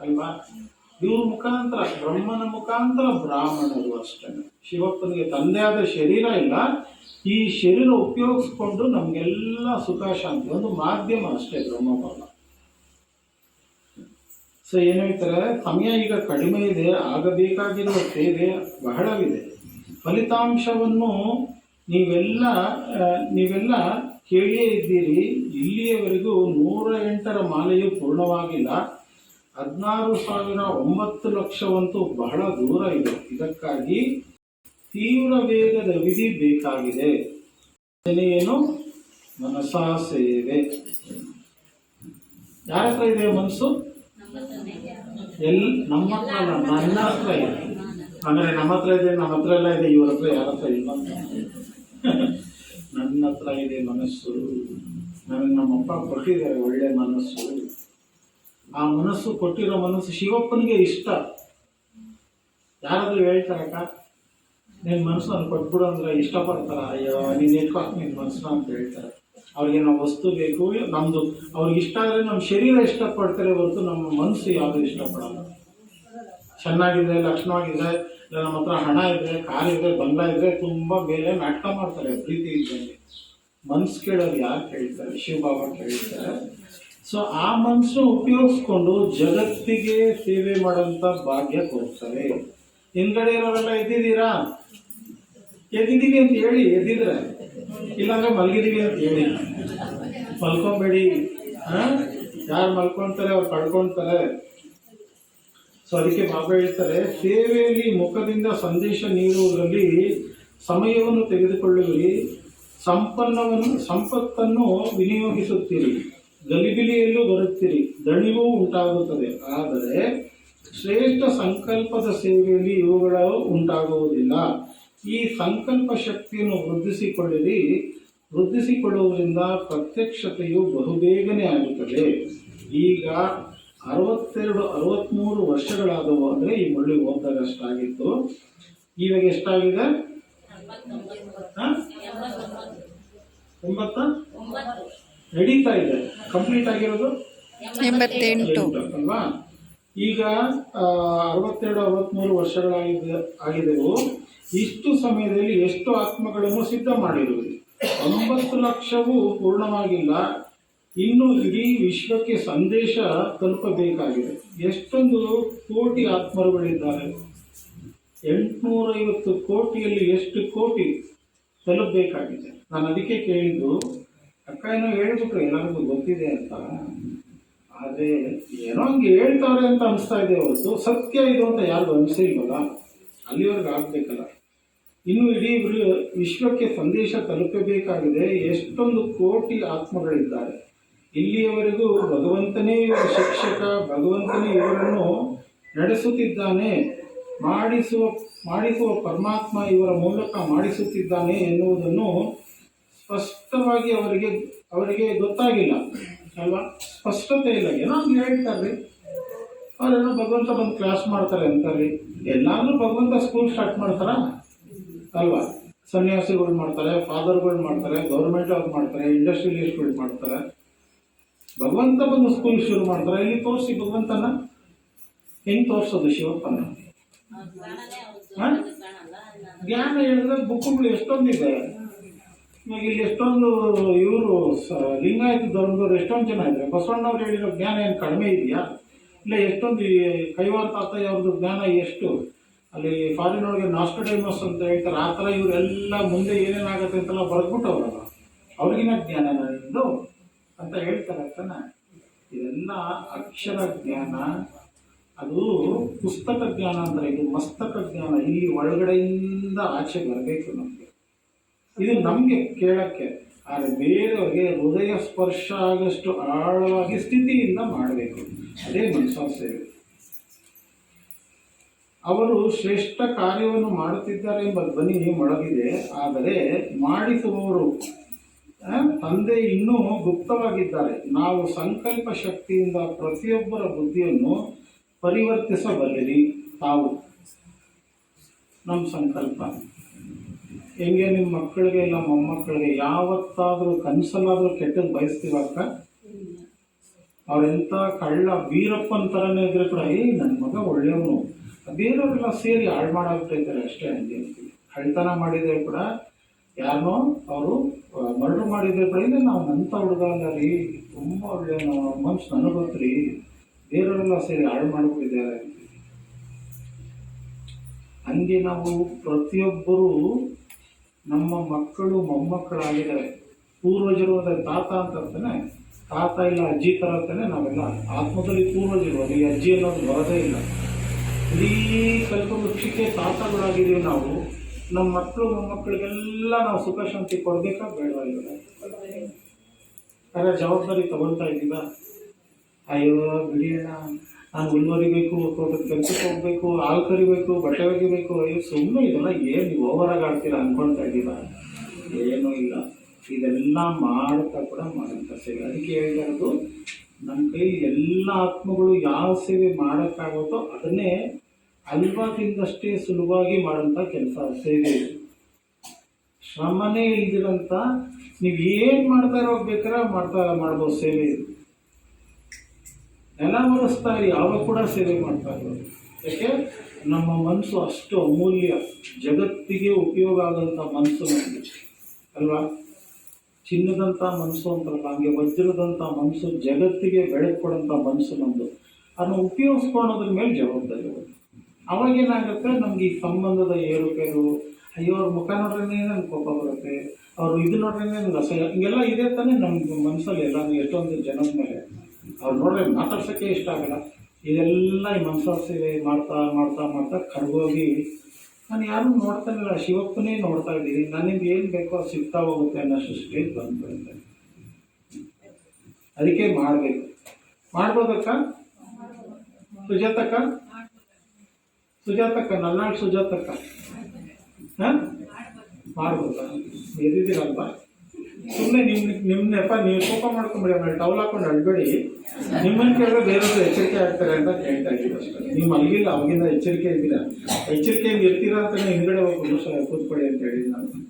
ಅಲ್ವಾ? ಇವ್ರ ಮುಖಾಂತರ, ಬ್ರಹ್ಮನ ಮುಖಾಂತರ ಬ್ರಾಹ್ಮಣರು ಅಷ್ಟೇ. ಶಿವಪ್ಪನಿಗೆ ತಂದೆ ಆದ ಶರೀರ ಇಲ್ಲ, ಈ ಶರೀರ ಉಪಯೋಗಿಸ್ಕೊಂಡು ನಮಗೆಲ್ಲ ಸುಖ ಶಾಂತಿ, ಒಂದು ಮಾಧ್ಯಮ ಅಷ್ಟೇ ಬ್ರಹ್ಮಬಲ. ಸೊ ಏನು ಹೇಳ್ತಾರೆ, ಸಮಯ ಈಗ ಕಡಿಮೆ ಇದೆ, ಆಗಬೇಕಾಗಿರುವ ಸೇವೆ ಬಹಳವಿದೆ. ಫಲಿತಾಂಶವನ್ನು ನೀವೆಲ್ಲ ಕೇಳಿಯೇ ಇದ್ದೀರಿ. ಇಲ್ಲಿಯವರೆಗೂ 108ರ ಮಾಲೆಯು ಪೂರ್ಣವಾಗಿಲ್ಲ. 16,900,000 ಬಹಳ ದೂರ ಇದೆ. ಇದಕ್ಕಾಗಿ ತೀವ್ರ ವೇಗದ ವಿಧಿ ಬೇಕಾಗಿದೆ. ಏನು? ಮನಸಾ ಸೇವೆ. ಯಾರ ಹತ್ರ ಇದೆ ಮನಸ್ಸು? ನಮ್ಮ ಹತ್ರ ಅಲ್ಲ, ನನ್ನ ಹತ್ರ ಇದೆ. ಅಂದ್ರೆ ನಮ್ಮ ಹತ್ರ ಇದೆ, ನಮ್ಮ ಹತ್ರ ಎಲ್ಲ ಇದೆ, ಇವ್ರ ಹತ್ರ ಯಾರ ಹತ್ರ ಇಲ್ಲ. ನನ್ನ ಹತ್ರ ಇದೆ ಮನಸ್ಸು. ನನಗೆ ನಮ್ಮಪ್ಪ ಕೊಟ್ಟಿದ್ದಾರೆ ಒಳ್ಳೆ ಮನಸ್ಸು. ಆ ಮನಸ್ಸು, ಕೊಟ್ಟಿರೋ ಮನಸ್ಸು ಶಿವಪ್ಪನಿಗೆ ಇಷ್ಟ. ಯಾರಾದ್ರೂ ಹೇಳ್ತಾರಕ್ಕ ನಿನ್ ಮನಸ್ಸು ನಾನು ಕೊಟ್ಬಿಡು ಅಂದ್ರೆ ಇಷ್ಟಪಡ್ತಾರ? ಅಯ್ಯೋ ನೀನ್ ಇಟ್ಕೊ ನಿನ್ ಮನಸ್ಸು ಅಂತ ಹೇಳ್ತಾರೆ. ಅವ್ರಿಗೆ ನಾವು ವಸ್ತು ಬೇಕು, ನಮ್ದು ಅವ್ರಿಗೆ ಇಷ್ಟ ಆದರೆ ನಮ್ಮ ಶರೀರ ಇಷ್ಟಪಡ್ತಾರೆ ಹೊರತು ನಮ್ಮ ಮನಸ್ಸು ಯಾವುದು ಇಷ್ಟಪಡಲ್ಲ. ಚೆನ್ನಾಗಿದೆ, ಲಕ್ಷಣವಾಗಿದೆ, ನಮ್ಮ ಹತ್ರ ಹಣ ಇದೆ, ಕಾರ್ ಇದೆ, ಬಂಗ್ಲಾ ಇದೆ, ತುಂಬಾ ಮೇಲೆ ನಾಟಕ ಮಾಡ್ತಾರೆ ಪ್ರೀತಿ ಇದ್ದಂಗೆ. ಮನ್ಸು ಕೇಳೋರು ಯಾರು ಕೇಳ್ತಾರೆ? ಶಿವಬಾಬಾ ಕೇಳ್ತಾರೆ. ಸೊ ಆ ಮನಸ್ಸು ಉಪಯೋಗಿಸ್ಕೊಂಡು ಜಗತ್ತಿಗೆ ಸೇವೆ ಮಾಡೋಂಥ ಭಾಗ್ಯ ಕೊಡ್ತಾರೆ. ಹಿಂದ್ಗಡೆ ಇರೋರೆಲ್ಲ ಎದ್ದಿದ್ದೀರಾ? ಎದ್ದಿದ್ದೀವಿ ಅಂತ ಹೇಳಿ, ಎದ್ದಿದ್ರೆ. ಇಲ್ಲಾಂದ್ರೆ ಮಲಗಿದೀವಿ ಅಂತ ಹೇಳಿ. ಮಲ್ಕೊಂಬೇಡಿ. ಯಾರು ಮಲ್ಕೊಳ್ತಾರೆ ಅವ್ರು ಕಳ್ಕೊಳ್ತಾರೆ. ಸೊ ಅದಕ್ಕೆ ಬಾಬಾ ಹೇಳ್ತಾರೆ, ಸೇವೆಯಲ್ಲಿ ಮುಖದಿಂದ ಸಂದೇಶ ನೀಡುವುದರಲ್ಲಿ ಸಮಯವನ್ನು ತೆಗೆದುಕೊಳ್ಳುವಿರಿ, ಸಂಪತ್ತನ್ನು ವಿನಿಯೋಗಿಸುತ್ತೀರಿ, ಗಲಿಬಿಲಿಯಲ್ಲೂ ಬರುತ್ತೀರಿ, ದಣಿವೂ ಉಂಟಾಗುತ್ತದೆ. ಆದರೆ ಶ್ರೇಷ್ಠ ಸಂಕಲ್ಪದ ಸೇವೆಯಲ್ಲಿ ಇವುಗಳು ಉಂಟಾಗುವುದಿಲ್ಲ. ಈ ಸಂಕಲ್ಪ ಶಕ್ತಿಯನ್ನು ವೃದ್ಧಿಸಿಕೊಳ್ಳುವುದರಿಂದ ಪ್ರತ್ಯಕ್ಷತೆಯು ಬಹುಬೇಗನೆ ಆಗುತ್ತದೆ. ಈಗ 63 ವರ್ಷಗಳಾದವು. ಅಂದರೆ ಈ ಮುಳ್ಳಿ ಓದಿದಾಗ ಅಷ್ಟಾಗಿತ್ತು. ಇವಾಗ ಎಷ್ಟಾಗಿದೆ? 90 ನಡೀತಾ ಇದೆ. ಕಂಪ್ಲೀಟ್ ಆಗಿರೋದು 88 ಅಲ್ವಾ? ಈಗ 63 ವರ್ಷಗಳಾಗಿದ್ದೆವು. ಇಷ್ಟು ಸಮಯದಲ್ಲಿ ಎಷ್ಟು ಆತ್ಮಗಳನ್ನು ಸಿದ್ಧ ಮಾಡಿರುವುದು? 9 ಲಕ್ಷವೂ ಪೂರ್ಣವಾಗಿಲ್ಲ. ಇನ್ನು ಇಡೀ ವಿಶ್ವಕ್ಕೆ ಸಂದೇಶ ತಲುಪಬೇಕಾಗಿದೆ. ಎಷ್ಟೊಂದು ಕೋಟಿ ಆತ್ಮರುಗಳಿದ್ದಾರೆ? 850 ಕೋಟಿಯಲ್ಲಿ ಎಷ್ಟು ಕೋಟಿ ತಲುಪಬೇಕಾಗಿದೆ? ನಾನು ಅದಕ್ಕೆ ಕೇಳಿದ್ದು, ಅಕ್ಕ ಏನೋ ಹೇಳ್ಬಿಟ್ರು ಎಲ್ಲರಿಗೂ ಗೊತ್ತಿದೆ ಅಂತ. ಆದರೆ ಏನೋ ಹಂಗೆ ಹೇಳ್ತಾರೆ ಅಂತ ಅನಿಸ್ತಾ ಇದೆ ಹೊರತು ಸತ್ಯ ಇದು ಅಂತ ಯಾರಿಗೂ ಅನಿಸಿಲ್ವಲ್ಲ. ಅಲ್ಲಿವರೆಗೂ ಆಗ್ಬೇಕಲ್ಲ. ಇನ್ನು ಇಡೀ ವಿಶ್ವಕ್ಕೆ ಸಂದೇಶ ತಲುಪಬೇಕಾಗಿದೆ. ಎಷ್ಟೊಂದು ಕೋಟಿ ಆತ್ಮಗಳಿದ್ದಾರೆ. ಇಲ್ಲಿಯವರೆಗೂ ಭಗವಂತನೇ ಇವರ ಶಿಕ್ಷಕ, ಭಗವಂತನೇ ಇವರನ್ನು ನಡೆಸುತ್ತಿದ್ದಾನೆ, ಮಾಡಿಸುವ ಪರಮಾತ್ಮ ಇವರ ಮೂಲಕ ಮಾಡಿಸುತ್ತಿದ್ದಾನೆ ಎನ್ನುವುದನ್ನು ಸ್ಪಷ್ಟವಾಗಿ ಅವರಿಗೆ ಗೊತ್ತಾಗಿಲ್ಲ ಅಲ್ವಾ? ಸ್ಪಷ್ಟತೆ ಇಲ್ಲ. ಏನೋ ಹಂಗೆ ಹೇಳ್ತಾರೆ. ಅವರೇನೋ ಭಗವಂತ ಬಂದು ಕ್ಲಾಸ್ ಮಾಡ್ತಾರೆ ಅಂತಾರೆ. ಎಲ್ಲಾದ್ರೂ ಭಗವಂತ ಸ್ಕೂಲ್ ಸ್ಟಾರ್ಟ್ ಮಾಡ್ತಾರ ಅಲ್ವಾ? ಸನ್ಯಾಸಿಗಳು ಮಾಡ್ತಾರೆ, ಫಾದರ್ಗಳು ಮಾಡ್ತಾರೆ, ಗೌರ್ಮೆಂಟ್ ಅವ್ರು ಮಾಡ್ತಾರೆ, ಇಂಡಸ್ಟ್ರಿಯಲಿಸ್ಟ್ಗಳು ಮಾಡ್ತಾರೆ. ಭಗವಂತ ಬಂದು ಸ್ಕೂಲ್ ಶುರು ಮಾಡ್ತಾರೆ. ಇಲ್ಲಿ ತೋರಿಸಿ ಭಗವಂತನ ಹೆಂಗ್ ತೋರಿಸೋದು? ಶಿವಪ್ಪನ ಜ್ಞಾನ ಹೇಳಿದ್ರೆ ಬುಕ್ಗಳು ಎಷ್ಟೊಂದಿದೆ. ಇವಾಗ ಇಲ್ಲಿ ಎಷ್ಟೊಂದು ಇವರು ಲಿಂಗಾಯತ ಧರ್ಮದವ್ರು ಎಷ್ಟೊಂದು ಜನ ಇದ್ದಾರೆ. ಬಸವಣ್ಣವ್ರು ಹೇಳಿರೋ ಜ್ಞಾನ ಏನು ಕಡಿಮೆ ಇದೆಯಾ? ಇಲ್ಲ ಎಷ್ಟೊಂದು ಕೈವಾರ ತಾತಯ್ಯ ಅವ್ರದ್ದು ಜ್ಞಾನ ಎಷ್ಟು? ಅಲ್ಲಿ ಫಾರಿನ್ ಒಳಗೆ ನಾಸ್ಟೋಡೈಮಸ್ ಅಂತ ಹೇಳ್ತಾರೆ. ಆ ಥರ ಇವರೆಲ್ಲ ಮುಂದೆ ಏನೇನಾಗುತ್ತೆ ಅಂತೆಲ್ಲ ಬರೆದ್ಬಿಟ್ಟವ್ರಲ್ಲ, ಅವ್ರಿಗಿನ ಜ್ಞಾನ ಇದು ಅಂತ ಹೇಳ್ತಾರೆ ತಾನೆ. ಇದೆಲ್ಲ ಅಕ್ಷರ ಜ್ಞಾನ, ಅದು ಪುಸ್ತಕ ಜ್ಞಾನ ಅಂದ್ರೆ. ಇದು ಮಸ್ತಕ ಜ್ಞಾನ. ಇಲ್ಲಿ ಒಳಗಡೆಯಿಂದ ಆಚೆ ಬರಬೇಕು ನಮಗೆ. ಇದು ನಮಗೆ ಕೇಳಕ್ಕೆ, ಆದರೆ ಬೇರೆಯವ್ರಿಗೆ ಹೃದಯ ಸ್ಪರ್ಶ ಆಗಷ್ಟು ಆಳವಾಗಿ ಸ್ಥಿತಿಯಿಂದ ಮಾಡಬೇಕು. ಅದೇ ಮನಸಾ ಸೇವೆ. ಅವರು ಶ್ರೇಷ್ಠ ಕಾರ್ಯವನ್ನು ಮಾಡುತ್ತಿದ್ದಾರೆ ಎಂಬ ಧ್ವನಿ ಮೊಳಗಿದೆ. ಆದರೆ ಮಾಡಿಸುವವರು ತಂದೆ ಇನ್ನೂ ಗುಪ್ತವಾಗಿದ್ದಾರೆ. ನಾವು ಸಂಕಲ್ಪ ಶಕ್ತಿಯಿಂದ ಪ್ರತಿಯೊಬ್ಬರ ಬುದ್ಧಿಯನ್ನು ಪರಿವರ್ತಿಸಬಲ್ಲಿರಿ. ತಾವು ನಮ್ಮ ಸಂಕಲ್ಪ ಹೆಂಗೆ? ನಿಮ್ಮ ಮಕ್ಕಳಿಗೆ ಇಲ್ಲ ಮೊಮ್ಮಕ್ಕಳಿಗೆ ಯಾವತ್ತಾದರೂ ಕನಸಲ್ಲಾದರೂ ಕೆಟ್ಟದ್ದು ಬಯಸ್ತೀವಕ್ಕ? ಅವರೆಂಥ ಕಳ್ಳ ವೀರಪ್ಪನ ಥರನೇ ಇದ್ರೆ ಕೂಡ ನನ್ನ ಮಗ ಒಳ್ಳೆಯವನು, ಬೇರೆಯವರೆಲ್ಲ ಸೇರಿ ಹಾಳು ಮಾಡಾಗ್ಬಿಟ್ಟಿರ್ತಾರೆ ಅಷ್ಟೇ ಹಂಗೆ. ಕಳ್ತನ ಮಾಡಿದ್ರೆ ಕೂಡ ಯಾರನ್ನೋ ಅವರು ಮರ್ಡರ್ ಮಾಡಿದ್ರೆ ಕೂಡ ಇಲ್ಲ ನಾವು ನಂತ ಹುಡುಗ ಅಲ್ಲ ರೀ, ತುಂಬ ಒಳ್ಳೆಯವನು, ಮನ್ಸು ನನಗೆ ಗೊತ್ತ್ರಿ, ಬೇರೆಯವರೆಲ್ಲ ಸೇರಿ ಹಾಳು ಮಾಡಿಬಿಟ್ಟಿದ್ದಾರೆ. ಹಂಗೆ ನಾವು ಪ್ರತಿಯೊಬ್ಬರು ನಮ್ಮ ಮಕ್ಕಳು ಮೊಮ್ಮಕ್ಕಳಾಗಿದ್ದಾರೆ. ಪೂರ್ವಜರು ಅಂದರೆ ತಾತ ಅಂತಾನೆ, ತಾತ ಇಲ್ಲ ಅಜ್ಜಿ ಥರ ಅಂತಾನೆ ನಾವೆಲ್ಲ ಆತ್ಮದಲ್ಲಿ ಪೂರ್ವಜರು. ಅದು ಈ ಅಜ್ಜಿ ಅನ್ನೋದು ಬರೋದೇ ಇಲ್ಲ. ಇಡೀ ಕಲ್ಪವೃಕ್ಷಕ್ಕೆ ತಾತಗಳಾಗಿದ್ದೀವಿ ನಾವು. ನಮ್ಮ ಮಕ್ಕಳು ಮೊಮ್ಮಕ್ಕಳಿಗೆಲ್ಲ ನಾವು ಸುಖ ಶಾಂತಿ ಕೊಡಬೇಕಾ ಬೇಡವಾ? ಇಲ್ಲ ಯಾರ ಜವಾಬ್ದಾರಿ ತಗೊಳ್ತಾ ಇದ್ದೀವ? ಅಯ್ಯೋ ಬಿಡಿಯೋಣ, ನಾನು ಹುಲ್ವರಿಬೇಕು, ತೋಟದ ಕೆಲಸಕ್ಕೆ ಹೋಗ್ಬೇಕು, ಹಾಲು ಕರಿಬೇಕು, ಬಟ್ಟೆ ಒಗಿಬೇಕು, ಅಯ್ಯೋ ಸುಮ್ಮನೆ ಇದೆಲ್ಲ ಏನು ನೀವು ಓವರಾಗಿ ಆಡ್ತೀರಾ ಅಂದ್ಕೊಳ್ತಾ ಇದ್ದೀವ? ಏನೂ ಇಲ್ಲ, ಇದೆಲ್ಲ ಮಾಡ್ತಾ ಕೂಡ ಮಾಡೋಂಥ ಸೇವೆ. ಅದಕ್ಕೆ ಹೇಳ್ತಾ ಇರೋದು, ನಮ್ಮ ಕೈ ಎಲ್ಲ ಆತ್ಮಗಳು ಯಾವ ಸೇವೆ ಮಾಡೋಕ್ಕಾಗುತ್ತೋ ಅದನ್ನೇ ಅಲ್ವಾದಿಂದಷ್ಟೇ ಸುಲಭವಾಗಿ ಮಾಡೋಂಥ ಕೆಲಸ ಸೇವೆ. ಶ್ರಮನೇ ಇಲ್ದಿರಂತ ನೀವು ಏನು ಮಾಡ್ತಾ ಇರೋಗ್ಬೇಕಾದ್ರೆ ಮಾಡ್ಬೋದು ಸೇವೆ. ಇದು ನೆಲ ಒರೆಸ್ತಾ ಇರಿ, ಆವಾಗ ಕೂಡ ಸೇವೆ ಮಾಡ್ತಾ ಇರೋದು. ಯಾಕೆ ನಮ್ಮ ಮನಸ್ಸು ಅಷ್ಟು ಅಮೂಲ್ಯ, ಜಗತ್ತಿಗೆ ಉಪಯೋಗ ಆಗೋಂಥ ಮನಸ್ಸು ನಮಗೆ ಅಲ್ವಾ? ಚಿನ್ನದಂಥ ಮನಸ್ಸು ಅಂತಾರಲ್ಲ, ಹಂಗೆ ವಜ್ರದಂಥ ಮನಸ್ಸು, ಜಗತ್ತಿಗೆ ಬೆಳಕು ಕೊಡೋಂಥ ಮನಸ್ಸು ನಮ್ಮದು. ಅದನ್ನು ಉಪಯೋಗಿಸ್ಕೊಳೋದ್ರ ಮೇಲೆ ಜವಾಬ್ದಾರಿ. ಅವಾಗೇನಾಗುತ್ತೆ, ನಮ್ಗೆ ಈ ಸಂಬಂಧದ ಏರುಪೇರು, ಅಯ್ಯೋ ಅವ್ರ ಮುಖ ನೋಡ್ರೇ ನನ್ಗೆ ಕೋಪ ಬರುತ್ತೆ, ಅವರು ಇದು ನೋಡ್ರೇ ನನ್ಗೆ ಅಸಹ್ಯ, ಹಿಂಗೆಲ್ಲ ಇದೆ ತಾನೇ ನಮ್ಮ ಮನಸ್ಸಲ್ಲಿ. ಎಲ್ಲ ಎಷ್ಟೊಂದು ಜನದ ಮೇಲೆ ಅವ್ರು ನೋಡ್ರೆ ಮಾತಾಡ್ಸೋಕ್ಕೆ ಇಷ್ಟ ಆಗಲ್ಲ. ಇದೆಲ್ಲ ಈ ಮನಸ್ಸು ಮಾಡ್ತಾ ಮಾಡ್ತಾ ಮಾಡ್ತಾ ಕರ್ಗೋಗಿ ನಾನು ಯಾರೂ ನೋಡ್ತಾನಿಲ್ಲ, ಶಿವಪ್ಪನೇ ನೋಡ್ತಾ ಇದ್ದೀನಿ, ನನಗೆ ಏನು ಬೇಕೋ ಅದು ಸಿಗ್ತಾ ಹೋಗುತ್ತೆ ಅನ್ನೋಷ್ಟು ಸ್ಟೇಜ್ ಬಂದ್ಬಿಡುತ್ತೆ. ಅದಕ್ಕೆ ಮಾಡಬೇಕು. ಮಾಡ್ಬೋದಕ್ಕ? ಸುಜಾತಕ್ಕ ನಲ್ನಾಳ್ ಸುಜಾತಕ್ಕ ಹಾಂ ಮಾಡ್ಬೋದಾ? ಎದ್ದಿದ್ದೀರಲ್ವಾ? ಸುಮ್ಮನೆ ನಿಮ್ಮ ನೆಪ ನೀವು ಕೋಪ ಮಾಡ್ಕೊಂಬಿಡಿ, ಆಮೇಲೆ ಟವಲ್ ಹಾಕೊಂಡು ಅಳ್ಬೇಡಿ. ನಿಮ್ಮನ್ನು ಕೇಳಿದ್ರೆ ಬೇರೆಯವರು ಎಚ್ಚರಿಕೆ ಆಗ್ತಾರೆ ಅಂತ ಹೇಳ್ತಾ ಇದ್ದೀವಿ ಅಷ್ಟೇ. ನೀವು ಮಲಗಿಲ್ಲ, ಅವಾಗಿಂದ ಎಚ್ಚರಿಕೆ ಇದ್ದೀರಾ, ಎಚ್ಚರಿಕೆಯಿಂದ ಇರ್ತೀರಾ ಅಂತಲೇ ಹಿಂದ್ಗಡೆ ಹೋಗಿ ಕೂತ್ಕೊಳ್ಳಿ ಅಂತ ಹೇಳಿದ್ದು ನಾನು.